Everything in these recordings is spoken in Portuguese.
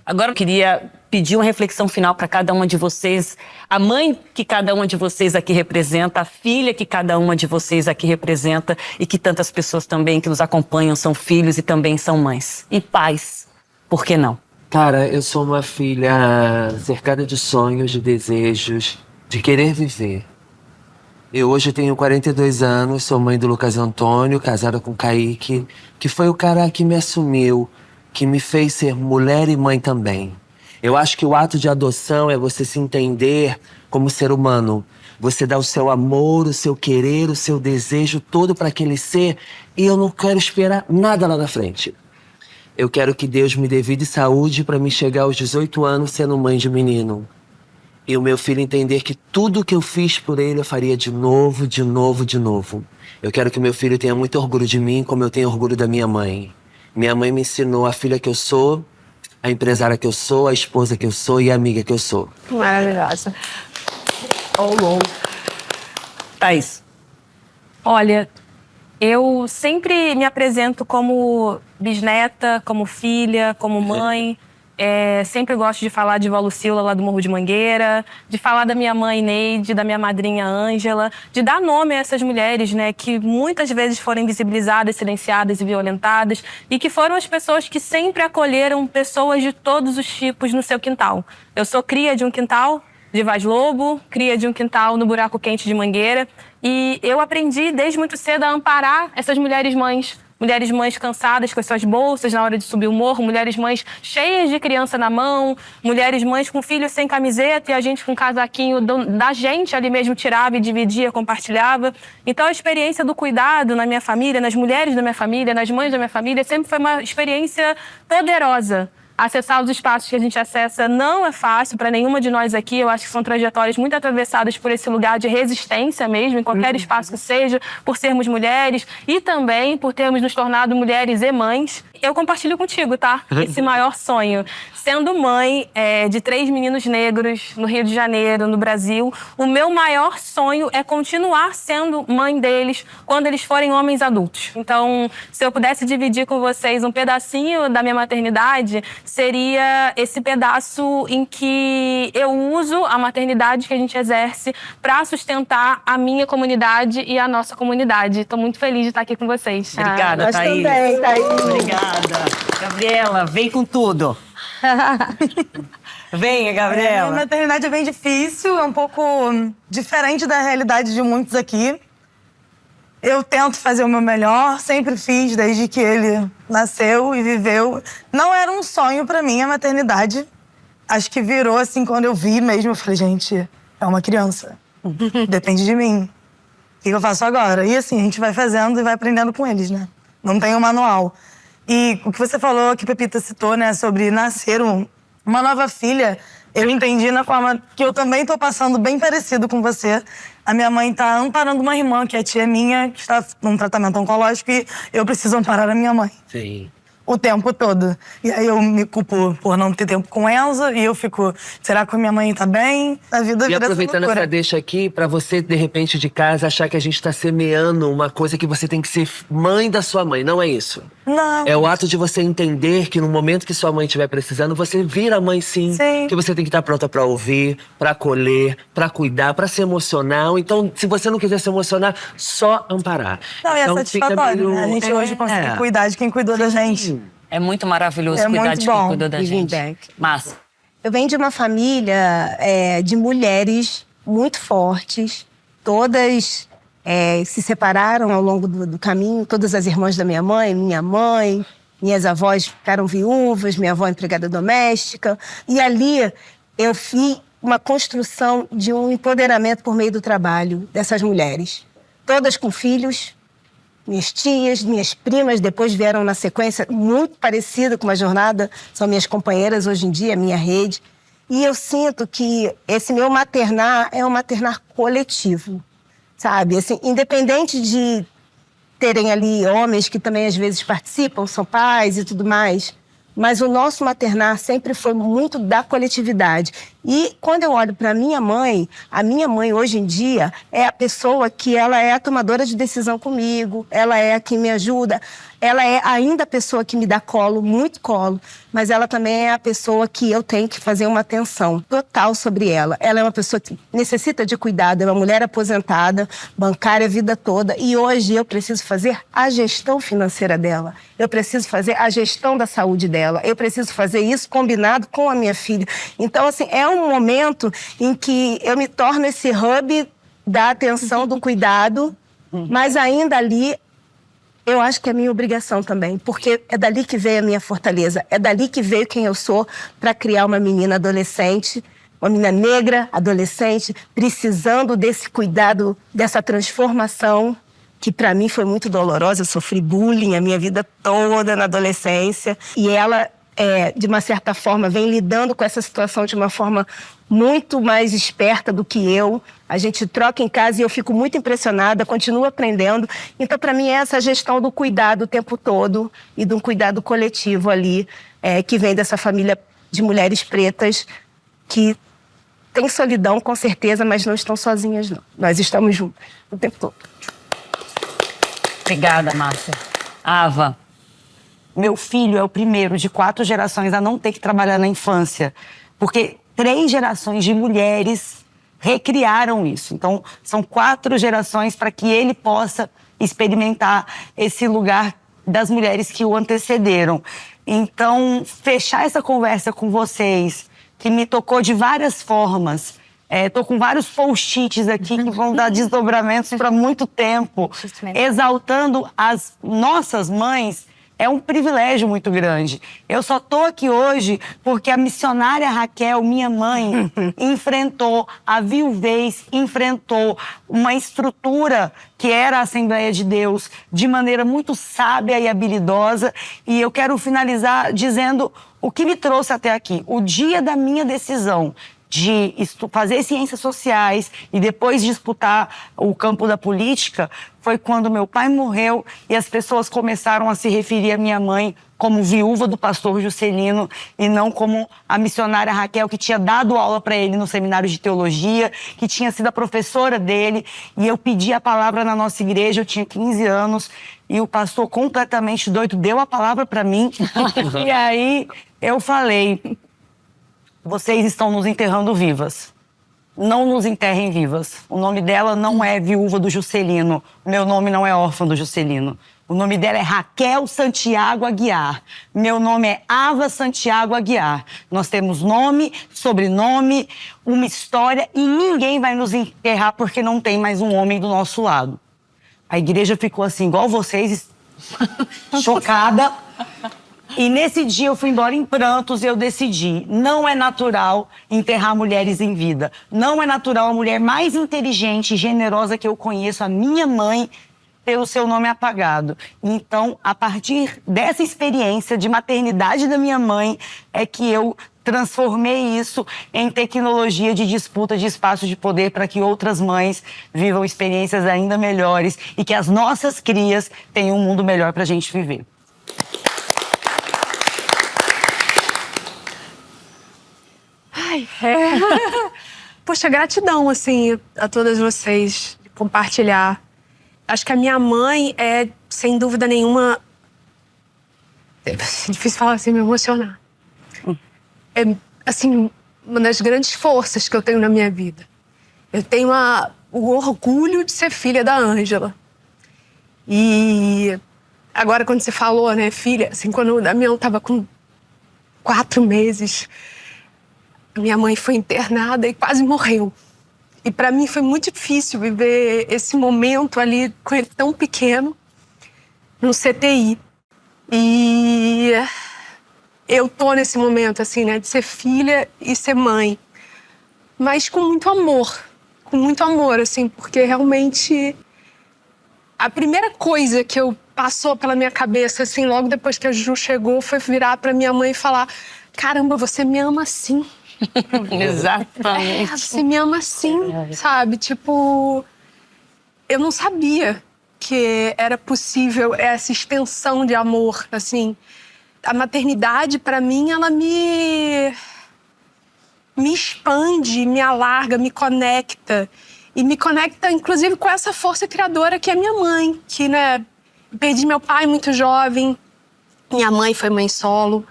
Agora eu queria pedir uma reflexão final para cada uma de vocês. A mãe que cada uma de vocês aqui representa, a filha que cada uma de vocês aqui representa e que tantas pessoas também que nos acompanham são filhos e também são mães. E pais, por que não? Cara, eu sou uma filha cercada de sonhos, de desejos, de querer viver. Eu hoje tenho 42 anos, sou mãe do Lucas Antônio, casada com o Kaique, que foi o cara que me assumiu, que me fez ser mulher e mãe também. Eu acho que o ato de adoção é você se entender como ser humano. Você dá o seu amor, o seu querer, o seu desejo todo para aquele ser, e eu não quero esperar nada lá na frente. Eu quero que Deus me dê vida e saúde para me chegar aos 18 anos sendo mãe de menino. E o meu filho entender que tudo que eu fiz por ele eu faria de novo, de novo, de novo. Eu quero que o meu filho tenha muito orgulho de mim, como eu tenho orgulho da minha mãe. Minha mãe me ensinou a filha que eu sou, a empresária que eu sou, a esposa que eu sou e a amiga que eu sou. Maravilhosa. Thaís. Olha, eu sempre me apresento como bisneta, como filha, como mãe. Sempre gosto de falar de Vó Lucila lá do Morro de Mangueira, de falar da minha mãe Neide, da minha madrinha Ângela, de dar nome a essas mulheres, né, que muitas vezes foram invisibilizadas, silenciadas e violentadas e que foram as pessoas que sempre acolheram pessoas de todos os tipos no seu quintal. Eu sou cria de um quintal de Vaz Lobo, cria de um quintal no Buraco Quente de Mangueira e eu aprendi desde muito cedo a amparar essas mulheres mães. Mulheres mães cansadas com as suas bolsas na hora de subir o morro, mulheres mães cheias de criança na mão, mulheres mães com filhos sem camiseta e a gente com casaquinho da gente ali mesmo tirava e dividia, compartilhava. Então a experiência do cuidado na minha família, nas mulheres da minha família, nas mães da minha família, sempre foi uma experiência poderosa. Acessar os espaços que a gente acessa não é fácil para nenhuma de nós aqui. Eu acho que são trajetórias muito atravessadas por esse lugar de resistência mesmo, em qualquer espaço que seja, por sermos mulheres e também por termos nos tornado mulheres e mães. Eu compartilho contigo, tá? Esse maior sonho. Sendo mãe de 3 meninos negros no Rio de Janeiro, no Brasil, o meu maior sonho é continuar sendo mãe deles quando eles forem homens adultos. Então, se eu pudesse dividir com vocês um pedacinho da minha maternidade, seria esse pedaço em que eu uso a maternidade que a gente exerce para sustentar a minha comunidade e a nossa comunidade. Estou muito feliz de estar aqui com vocês. Obrigada, Nós Thaís. também, Thaís. Obrigada. Gabriela, vem com tudo. Venha, Gabriela. A maternidade é bem difícil, é um pouco diferente da realidade de muitos aqui. Eu tento fazer o meu melhor, sempre fiz desde que ele nasceu e viveu. Não era um sonho pra mim a maternidade. Acho que virou assim, quando eu vi mesmo, eu falei, gente, é uma criança. Depende de mim. O que eu faço agora? E assim, a gente vai fazendo e vai aprendendo com eles, né? Não tem um manual. E o que você falou, que a Pepita citou, né, sobre nascer uma nova filha, eu entendi na forma que eu também tô passando bem parecido com você. A minha mãe tá amparando uma irmã, que é tia minha, que está num tratamento oncológico, e eu preciso amparar a minha mãe. Sim. O tempo todo. E aí eu me culpo por não ter tempo com Elza, e eu fico, será que a minha mãe tá bem? A vida E vira aproveitando essa loucura. essa deixa aqui, pra você, de repente, de casa, achar que a gente tá semeando uma coisa que você tem que ser mãe da sua mãe. Não é isso. Não. É o ato de você entender que no momento que sua mãe estiver precisando, você vira mãe sim. Sim. Que você tem que estar pronta pra ouvir, pra acolher, pra cuidar, pra ser emocional. Então, se você não quiser se emocionar, só amparar. Não, e é Então, satisfatório, fica meio- né? A gente hoje consegue cuidar de quem cuidou da gente. É muito maravilhoso É cuidar muito de quem bom. cuidou da gente. back. Massa. Eu venho de uma família de mulheres muito fortes. Todas se separaram ao longo do caminho. Todas as irmãs da minha mãe, minhas avós ficaram viúvas, minha avó empregada doméstica. E ali eu vi uma construção de um empoderamento por meio do trabalho dessas mulheres. Todas com filhos. Minhas tias, minhas primas, depois vieram na sequência, muito parecida com uma jornada, são minhas companheiras hoje em dia, minha rede. E eu sinto que esse meu maternar é um maternar coletivo, sabe? Assim, independente de terem ali homens que também às vezes participam, são pais e tudo mais, mas o nosso maternar sempre foi muito da coletividade. E quando eu olho para a minha mãe hoje em dia é a pessoa que ela é a tomadora de decisão comigo, ela é a que me ajuda, ela é ainda a pessoa que me dá colo, muito colo, mas ela também é a pessoa que eu tenho que fazer uma atenção total sobre ela. Ela é uma pessoa que necessita de cuidado, é uma mulher aposentada, bancária a vida toda, e hoje eu preciso fazer a gestão financeira dela, eu preciso fazer a gestão da saúde dela, eu preciso fazer isso combinado com a minha filha. Então, assim, é um momento em que eu me torno esse hub da atenção, do cuidado, mas ainda ali eu acho que é minha obrigação também, porque é dali que veio a minha fortaleza, é dali que veio quem eu sou para criar uma menina adolescente, uma menina negra, adolescente, precisando desse cuidado, dessa transformação, que para mim foi muito dolorosa. Eu sofri bullying a minha vida toda na adolescência, e ela, de uma certa forma, vem lidando com essa situação de uma forma muito mais esperta do que eu. A gente troca em casa e eu fico muito impressionada, continuo aprendendo. Então, para mim, é essa gestão do cuidado o tempo todo e de um cuidado coletivo ali, que vem dessa família de mulheres pretas que tem solidão, com certeza, mas não estão sozinhas, não. Nós estamos juntas o tempo todo. Obrigada, Márcia. Ava. Meu filho é o primeiro de 4 gerações a não ter que trabalhar na infância, porque 3 gerações de mulheres recriaram isso. Então, são 4 gerações para que ele possa experimentar esse lugar das mulheres que o antecederam. Então, fechar essa conversa com vocês, que me tocou de várias formas. Estou com vários post-its aqui que vão dar desdobramentos para muito tempo, exaltando as nossas mães. É um privilégio muito grande. Eu só tô aqui hoje porque a missionária Raquel, minha mãe, enfrentou a viuvez, enfrentou uma estrutura que era a Assembleia de Deus de maneira muito sábia e habilidosa. E eu quero finalizar dizendo o que me trouxe até aqui. O dia da minha decisão de fazer ciências sociais e depois disputar o campo da política foi quando meu pai morreu e as pessoas começaram a se referir à minha mãe como viúva do pastor Juscelino e não como a missionária Raquel, que tinha dado aula para ele no seminário de teologia, que tinha sido a professora dele. E eu pedi a palavra na nossa igreja, eu tinha 15 anos, e o pastor completamente doido deu a palavra para mim. E aí eu falei: vocês estão nos enterrando vivas. Não nos enterrem vivas. O nome dela não é viúva do Juscelino. Meu nome não é órfã do Juscelino. O nome dela é Raquel Santiago Aguiar. Meu nome é Ava Santiago Aguiar. Nós temos nome, sobrenome, uma história e ninguém vai nos enterrar porque não tem mais um homem do nosso lado. A igreja ficou assim, igual vocês, chocada. E nesse dia eu fui embora em prantos e eu decidi, não é natural enterrar mulheres em vida. Não é natural a mulher mais inteligente e generosa que eu conheço, a minha mãe, ter o seu nome apagado. Então, a partir dessa experiência de maternidade da minha mãe, é que eu transformei isso em tecnologia de disputa de espaço de poder para que outras mães vivam experiências ainda melhores e que as nossas crias tenham um mundo melhor para a gente viver. Poxa, gratidão, assim, a todas vocês de compartilhar. Acho que a minha mãe é, sem dúvida nenhuma... É difícil falar assim, me emocionar. É, assim, uma das grandes forças que eu tenho na minha vida. Eu tenho o orgulho de ser filha da Ângela. E agora, quando você falou, né, filha, assim, quando o Damião estava com 4 meses... Minha mãe foi internada e quase morreu. E para mim foi muito difícil viver esse momento ali com ele tão pequeno, no CTI. E eu tô nesse momento, assim, né, de ser filha e ser mãe. Mas com muito amor, assim, porque realmente a primeira coisa que passou pela minha cabeça, assim, logo depois que a Ju chegou, foi virar pra minha mãe e falar: caramba, você me ama assim. Exatamente. Você me ama assim, sabe? Tipo, eu não sabia que era possível essa extensão de amor, assim. A maternidade, pra mim, ela me me expande, me alarga, me conecta. E me conecta, inclusive, com essa força criadora que é minha mãe. Que, né, perdi meu pai muito jovem. Minha mãe foi mãe solo.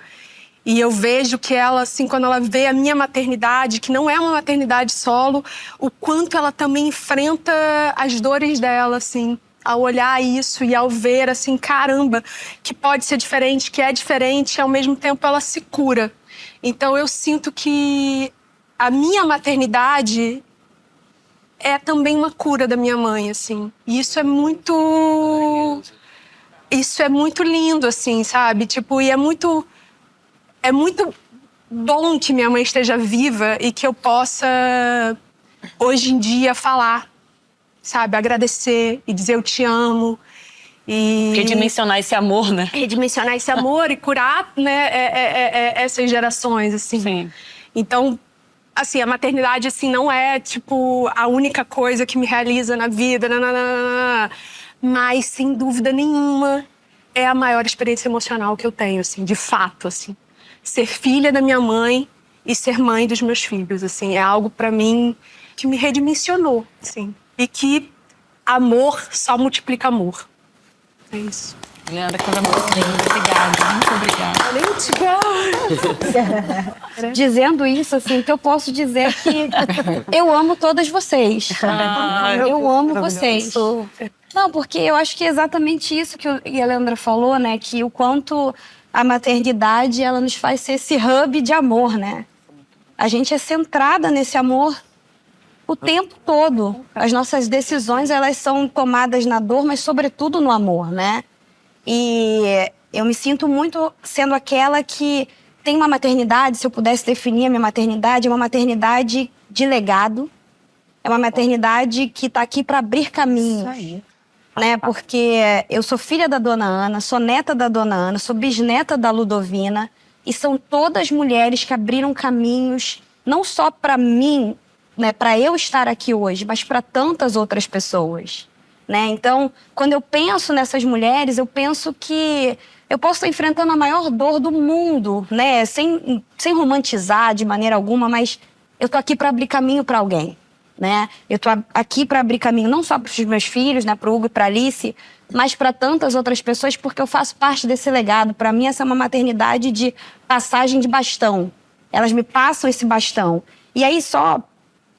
E eu vejo que ela, assim, quando ela vê a minha maternidade, que não é uma maternidade solo, o quanto ela também enfrenta as dores dela, assim. Ao olhar isso e ao ver, assim, caramba, que pode ser diferente, que é diferente, e ao mesmo tempo ela se cura. Então eu sinto que a minha maternidade é também uma cura da minha mãe, assim. E isso é muito lindo, assim, sabe? Tipo, e é muito bom que minha mãe esteja viva e que eu possa, hoje em dia, falar, sabe? Agradecer e dizer eu te amo. E Redimensionar esse amor, né? Redimensionar esse amor e curar, né, essas gerações, assim. Sim. Então, assim, a maternidade, assim, não é, tipo, a única coisa que me realiza na vida, nananana, mas, sem dúvida nenhuma, é a maior experiência emocional que eu tenho, assim, de fato, assim. Ser filha da minha mãe e ser mãe dos meus filhos, assim, é algo pra mim que me redimensionou, assim. E que amor só multiplica amor. É isso. Leandra, coisa muito linda. Obrigada, muito obrigada. Dizendo isso, assim, que eu posso dizer que eu amo todas vocês. Eu amo vocês. Não, porque eu acho que é exatamente isso que a Leandra falou, né? Que o quanto a maternidade, ela nos faz ser esse hub de amor, né? A gente é centrada nesse amor o tempo todo. As nossas decisões, elas são tomadas na dor, mas sobretudo no amor, né? E eu me sinto muito sendo aquela que tem uma maternidade, se eu pudesse definir a minha maternidade, é uma maternidade de legado. É uma maternidade que está aqui para abrir caminhos. Isso aí. Né? Porque eu sou filha da Dona Ana, sou neta da Dona Ana, sou bisneta da Ludovina. E são todas mulheres que abriram caminhos, não só para mim, né, para eu estar aqui hoje, mas para tantas outras pessoas. Né? Então, quando eu penso nessas mulheres, eu penso que eu posso estar enfrentando a maior dor do mundo, né? Sem romantizar de maneira alguma, mas eu tô aqui para abrir caminho para alguém, né? Eu tô aqui para abrir caminho não só para os meus filhos, né, para o Hugo e para Alice, mas para tantas outras pessoas, porque eu faço parte desse legado. Para mim, essa é uma maternidade de passagem de bastão. Elas me passam esse bastão. E aí, só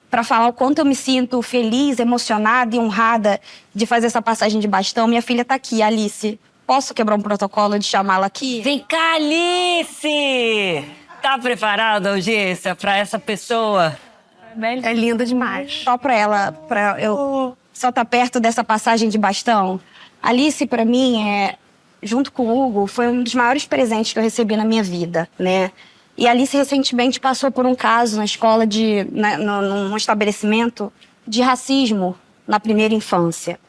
para falar o quanto eu me sinto feliz, emocionada e honrada de fazer essa passagem de bastão, minha filha tá aqui, Alice. Posso quebrar um protocolo de chamá-la aqui? Vem cá, Alice! Tá preparada, audiência, para essa pessoa? É linda demais. Só para ela, para eu só estar perto dessa passagem de bastão. Alice, para mim, junto com o Hugo, foi um dos maiores presentes que eu recebi na minha vida, né? E a Alice recentemente passou por um caso na escola, num estabelecimento de racismo na primeira infância.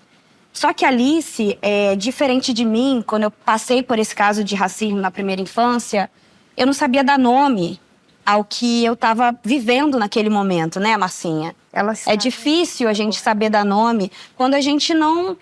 Só que a Alice, diferente de mim, quando eu passei por esse caso de racismo na primeira infância, eu não sabia dar nome ao que eu estava vivendo naquele momento, né, Marcinha? É difícil a gente saber dar nome quando a gente não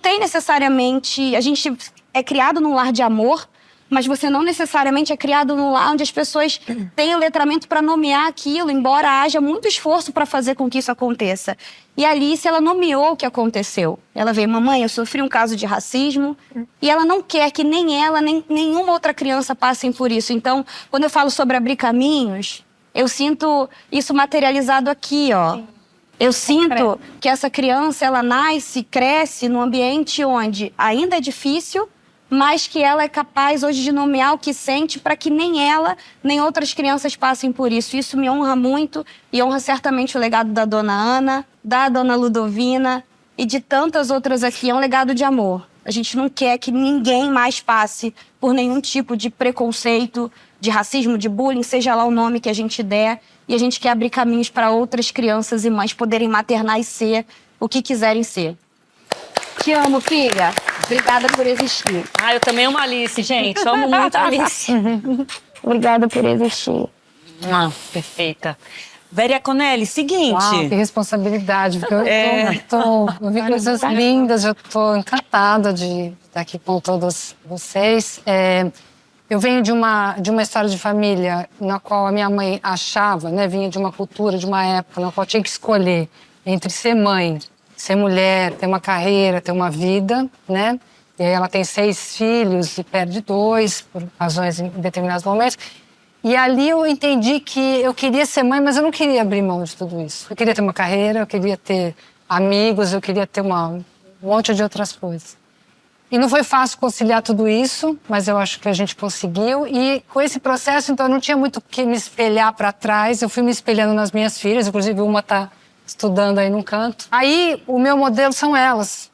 tem necessariamente... A gente é criado num lar de amor, mas você não necessariamente é criado num lar onde as pessoas têm o letramento para nomear aquilo, embora haja muito esforço para fazer com que isso aconteça. E a Alice, ela nomeou o que aconteceu. Ela veio, mamãe, eu sofri um caso de racismo, e ela não quer que nem ela, nem nenhuma outra criança passem por isso. Então, quando eu falo sobre abrir caminhos, eu sinto isso materializado aqui, ó. Eu sinto que essa criança, ela nasce, cresce num ambiente onde ainda é difícil, mas que ela é capaz hoje de nomear o que sente para que nem ela, nem outras crianças passem por isso. Isso me honra muito e honra certamente o legado da Dona Ana, da Dona Ludovina e de tantas outras aqui. É um legado de amor. A gente não quer que ninguém mais passe por nenhum tipo de preconceito, de racismo, de bullying, seja lá o nome que a gente der. E a gente quer abrir caminhos para outras crianças e mães poderem maternar e ser o que quiserem ser. Te amo, filha. Obrigada por existir. Eu também amo a Alice, gente. Eu amo muito a Alice. Obrigada por existir. Perfeita. Vera Conelli, seguinte... Uau, que responsabilidade, porque eu vi coisas lindas, eu estou encantada de estar aqui com todos vocês. Eu venho de uma história de família na qual a minha mãe achava, né, vinha de uma cultura, de uma época na qual tinha que escolher entre ser mãe, ser mulher, ter uma carreira, ter uma vida, né? E aí ela tem 6 filhos e perde 2 por razões em determinados momentos. E ali eu entendi que eu queria ser mãe, mas eu não queria abrir mão de tudo isso. Eu queria ter uma carreira, eu queria ter amigos, eu queria ter um monte de outras coisas. E não foi fácil conciliar tudo isso, mas eu acho que a gente conseguiu. E com esse processo, então, eu não tinha muito o que me espelhar para trás. Eu fui me espelhando nas minhas filhas, inclusive uma está estudando aí num canto. Aí o meu modelo são elas.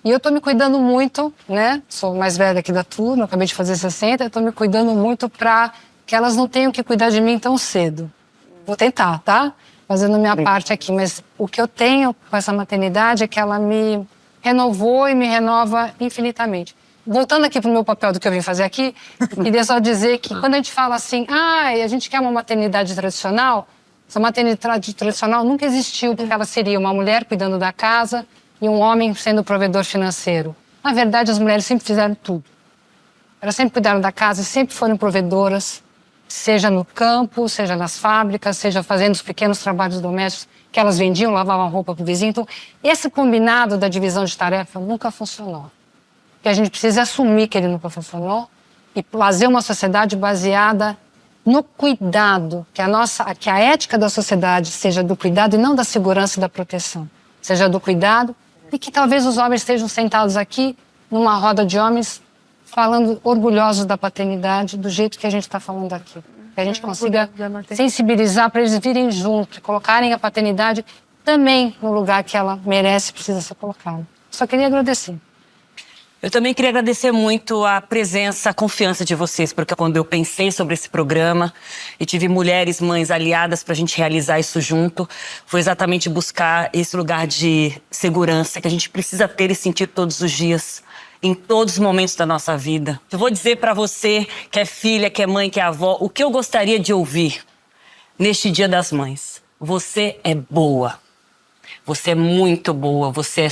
E eu estou me cuidando muito, né? Sou mais velha aqui da turma, acabei de fazer 60, estou me cuidando muito para que elas não tenham que cuidar de mim tão cedo. Vou tentar, tá? Fazendo a minha parte aqui. Mas o que eu tenho com essa maternidade é que ela me renovou e me renova infinitamente. Voltando aqui para o meu papel do que eu vim fazer aqui, eu queria só dizer que quando a gente fala assim, a gente quer uma maternidade tradicional, essa maternidade tradicional nunca existiu, porque ela seria uma mulher cuidando da casa e um homem sendo o provedor financeiro. Na verdade, as mulheres sempre fizeram tudo. Elas sempre cuidaram da casa, sempre foram provedoras, seja no campo, seja nas fábricas, seja fazendo os pequenos trabalhos domésticos que elas vendiam, lavavam roupa para o vizinho. Então, esse combinado da divisão de tarefa nunca funcionou. O que a gente precisa é assumir que ele nunca funcionou e fazer uma sociedade baseada no cuidado, que a ética da sociedade seja do cuidado e não da segurança e da proteção. Seja do cuidado e que talvez os homens estejam sentados aqui numa roda de homens falando orgulhosos da paternidade do jeito que a gente está falando aqui. Que a gente consiga sensibilizar para eles virem junto e colocarem a paternidade também no lugar que ela merece e precisa ser colocada. Só queria agradecer. Eu também queria agradecer muito a presença, a confiança de vocês, porque quando eu pensei sobre esse programa e tive mulheres, mães aliadas para a gente realizar isso junto, foi exatamente buscar esse lugar de segurança que a gente precisa ter e sentir todos os dias, em todos os momentos da nossa vida. Eu vou dizer para você que é filha, que é mãe, que é avó, o que eu gostaria de ouvir neste Dia das Mães. Você é boa. Você é muito boa. Você é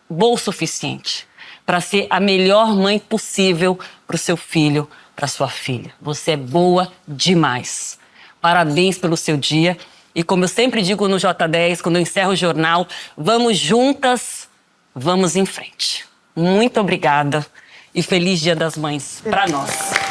boa o suficiente para ser a melhor mãe possível para o seu filho, para sua filha. Você é boa demais. Parabéns pelo seu dia. E como eu sempre digo no J10, quando eu encerro o jornal, vamos juntas, vamos em frente. Muito obrigada e feliz Dia das Mães para nós.